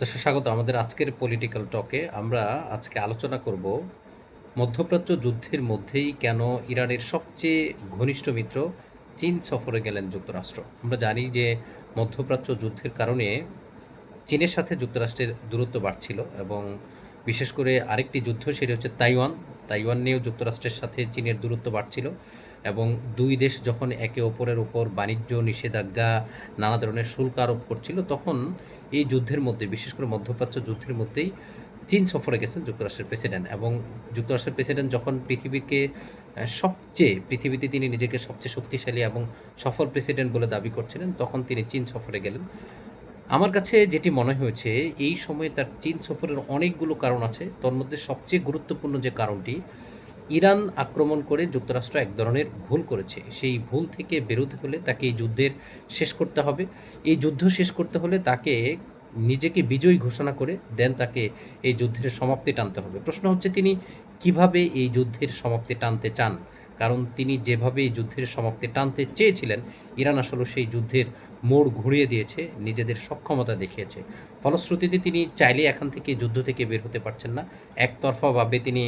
দর্শক স্বাগত আমাদের আজকের পলিটিক্যাল টকে। আমরা আজকে আলোচনা করব মধ্যপ্রাচ্য যুদ্ধের মধ্যেই কেন ইরানের সবচেয়ে ঘনিষ্ঠ মিত্র চীন সফরে গেলেন যুক্তরাষ্ট্র। আমরা জানি যে মধ্যপ্রাচ্য যুদ্ধের কারণে চীনের সাথে যুক্তরাষ্ট্রের দূরত্ব বাড়ছিল এবং বিশেষ করে আরেকটি যুদ্ধ সেটি হচ্ছে তাইওয়ান নিয়েও যুক্তরাষ্ট্রের সাথে চীনের দূরত্ব বাড়ছিল এবং দুই দেশ যখন একে অপরের উপর বাণিজ্য নিষেধাজ্ঞা নানা ধরনের শুল্ক আরোপ করছিল তখন এই যুদ্ধের মধ্যে বিশেষ করে মধ্যপ্রাচ্য যুদ্ধের মধ্যেই চীন সফরে গেছেন যুক্তরাষ্ট্রের প্রেসিডেন্ট এবং যুক্তরাষ্ট্রের প্রেসিডেন্ট যখন পৃথিবীতে তিনি নিজেকে সবচেয়ে শক্তিশালী এবং সফল প্রেসিডেন্ট বলে দাবি করছিলেন তখন তিনি চীন সফরে গেলেন। আমার কাছে যেটি মনে হয়েছে এই সময়ে তার চীন সফরের অনেকগুলো কারণ আছে। তোর মধ্যে সবচেয়ে গুরুত্বপূর্ণ যে কারণটি, ইরান আক্রমণ করে যুক্তরাষ্ট্র এক ধরনের ভুল করেছে। সেই ভুল থেকে বেরোতে হলে তাকে এই যুদ্ধের শেষ করতে হবে। এই যুদ্ধ শেষ করতে হলে তাকে নিজেকে বিজয়ী ঘোষণা করে দেন তাকে এই যুদ্ধের সমাপ্তি টানতে হবে। প্রশ্ন হচ্ছে তিনি কিভাবে এই যুদ্ধের সমাপ্তি টানতে চান? কারণ তিনি যেভাবে এই যুদ্ধের সমাপ্তি টানতে চেয়েছিলেন, ইরান আসলে সেই যুদ্ধের মোড় ঘুরিয়ে দিয়েছে, নিজেদের সক্ষমতা দেখিয়েছে। ফলশ্রুতিতে তিনি চাইলে এখান থেকে যুদ্ধ থেকে বের হতে পারছেন না। একতরফাভাবে তিনি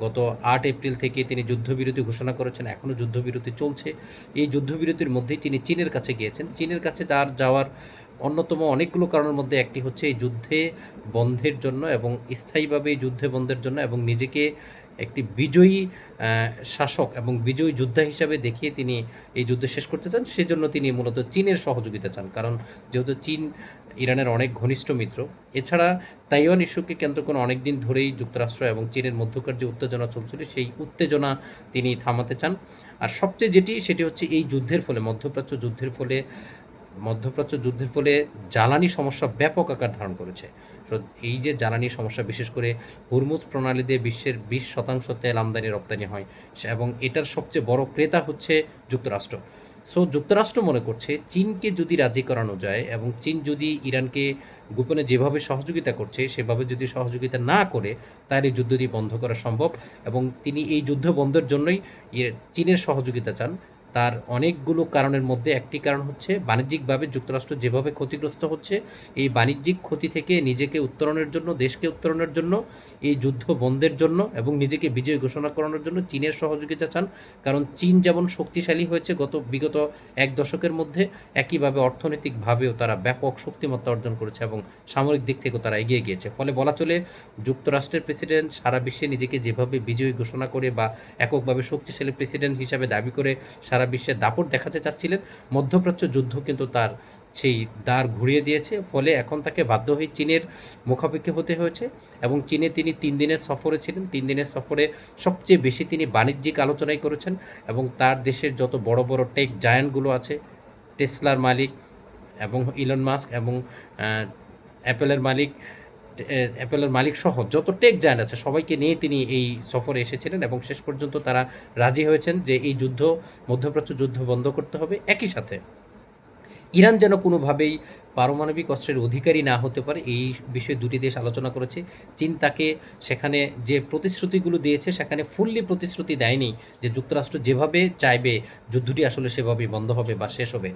গত ৮ এপ্রিল থেকে তিনি যুদ্ধবিরতি ঘোষণা করেছেন, এখনও যুদ্ধবিরতি চলছে। এই যুদ্ধবিরতির মধ্যেই তিনি চীনের কাছে গিয়েছেন। চীনের কাছে তার যাওয়ার অন্যতম অনেকগুলো কারণের মধ্যে একটি হচ্ছে এই যুদ্ধে বন্ধের জন্য এবং স্থায়ীভাবে এই যুদ্ধে বন্ধের জন্য এবং নিজেকে একটি বিজয়ী শাসক এবং বিজয়ী যোদ্ধা হিসাবে দেখিয়ে তিনি এই যুদ্ধ শেষ করতে চান। সেজন্য তিনি মূলত চীনের সহযোগিতা চান, কারণ যেহেতু চীন ইরানের অনেক ঘনিষ্ঠ মিত্র। এছাড়া তাইওয়ান ইস্যুকে কেন্দ্র করে অনেক দিন ধরেই যুক্তরাষ্ট্র এবং চীনের মধ্যকার যে উত্তেজনা চলছিল সেই উত্তেজনা তিনি থামাতে চান। আর সবচেয়ে সেটি হচ্ছে এই মধ্যপ্রাচ্য যুদ্ধের ফলে জ্বালানি সমস্যা ব্যাপক আকার ধারণ করেছে। তো এই যে জ্বালানি সমস্যা, বিশেষ করে হুরমুজ প্রণালী দিয়ে বিশ্বের 20% তেল আমদানি রপ্তানি হয় এবং এটার সবচেয়ে বড় ক্রেতা হচ্ছে যুক্তরাষ্ট্র। সো যুক্তরাষ্ট্র মনে করছে চীনকে যদি রাজি করানো যায় এবং চীন যদি ইরানকে গোপনে যেভাবে সহযোগিতা করছে সেভাবে যদি সহযোগিতা না করে তাহলে যুদ্ধটি বন্ধ করা সম্ভব এবং তিনি এই যুদ্ধ বন্ধের জন্যই চীনের সহযোগিতা চান। তার অনেকগুলো কারণের মধ্যে একটি কারণ হচ্ছে বাণিজ্যিকভাবে যুক্তরাষ্ট্র যেভাবে ক্ষতিগ্রস্ত হচ্ছে, এই বাণিজ্যিক ক্ষতি থেকে নিজেকে উত্তরণের জন্য, দেশকে উত্তরণের জন্য, এই যুদ্ধ বন্ধের জন্য এবং নিজেকে বিজয় ঘোষণা করানোর জন্য চীনের সহযোগিতা চান। কারণ চীন যেমন শক্তিশালী হয়েছে বিগত এক দশকের মধ্যে, একইভাবে অর্থনৈতিকভাবেও তারা ব্যাপক শক্তিমত্তা অর্জন করেছে এবং সামরিক দিক থেকেও তারা এগিয়ে গিয়েছে। ফলে বলা চলে যুক্তরাষ্ট্রের প্রেসিডেন্ট সারা বিশ্বে নিজেকে যেভাবে বিজয়ী ঘোষণা করে বা এককভাবে শক্তিশালী প্রেসিডেন্ট হিসাবে দাবি করে সারা বিশ্বে দাপট দেখাতে চাচ্ছিলেন, মধ্যপ্রাচ্য যুদ্ধ কিন্তু তার সেই দ্বার ঘুরিয়ে দিয়েছে। ফলে এখন তাকে বাধ্য হয়ে চীনের মুখাপেক্ষি হতে হয়েছে এবং চীনে তিনি 3 দিনের সফরে ছিলেন। 3 দিনের সফরে সবচেয়ে বেশি তিনি বাণিজ্যিক আলোচনাই করেছেন এবং তার দেশের যত বড় বড় টেক জায়ান্টগুলো আছে, টেসলার মালিক এবং ইলন মাস্ক এবং অ্যাপেলের মালিক অ্যাপেলের মালিক সহ যত টেক জায়ান্ট আছে সবাইকে নিয়ে তিনি এই সফরে এসেছিলেন এবং শেষ পর্যন্ত তারা রাজি হয়েছেন যে এই মধ্যপ্রাচ্য যুদ্ধ বন্ধ করতে হবে। একই সাথে ইরান যেন কোনোভাবেই পারমাণবিক অস্ত্রের অধিকারী না হতে পারে, এই বিষয়ে দুটি দেশ আলোচনা করেছে। চীন তাকে সেখানে যে প্রতিশ্রুতিগুলো দিয়েছে সেখানে ফুললি প্রতিশ্রুতি দেয়নি যে যুক্তরাষ্ট্র যেভাবে চাইবে যুদ্ধটি আসলে সেভাবেই বন্ধ হবে বা শেষ হবে।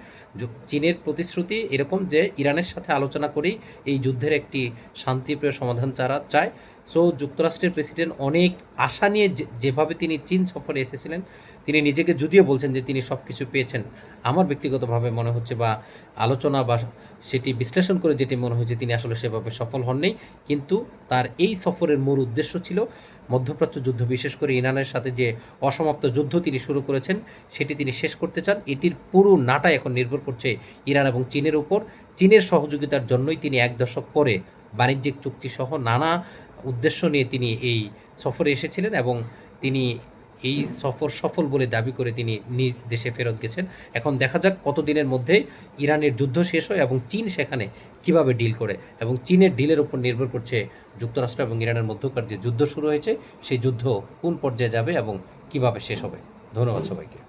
চীনের প্রতিশ্রুতি এরকম যে ইরানের সাথে আলোচনা করেই এই যুদ্ধের একটি শান্তিপ্রিয় সমাধান চায়। সো যুক্তরাষ্ট্রের প্রেসিডেন্ট অনেক আশা নিয়ে যেভাবে তিনি চীন সফরে এসেছিলেন, তিনি নিজেকে যদিও বলছেন যে তিনি সব কিছু পেয়েছেন, আমার ব্যক্তিগতভাবে মনে হচ্ছে বা আলোচনা বা সেটি বিশ্লেষণ করে যেটি মনে হয়েছে তিনি আসলে সেভাবে সফল হননি। কিন্তু তার এই সফরের মূল উদ্দেশ্য ছিল মধ্যপ্রাচ্য যুদ্ধ, বিশেষ করে ইরানের সাথে যে অসমাপ্ত যুদ্ধ তিনি শুরু করেছেন সেটি তিনি শেষ করতে চান। এটির পুরো নাটা এখন নির্ভর করছে ইরান এবং চীনের উপর। চীনের সহযোগিতার জন্যই তিনি এক দশক পরে বাণিজ্যিক চুক্তিসহ নানা উদ্দেশ্য নিয়ে তিনি এই সফরে এসেছিলেন এবং তিনি এই সফর সফল বলে দাবি করে তিনি নিজ দেশে ফেরত গেছেন। এখন দেখা যাক কতদিনের মধ্যে ইরানের যুদ্ধ শেষ হয় এবং চীন সেখানে কিভাবে ডিল করে এবং চীনের ডিলের উপর নির্ভর করছে যুক্তরাষ্ট্র এবং ইরানের মধ্যকার যে যুদ্ধ শুরু হয়েছে সেই যুদ্ধ কোন পর্যায়ে যাবে এবং কিভাবে শেষ হবে। ধন্যবাদ সবাইকে।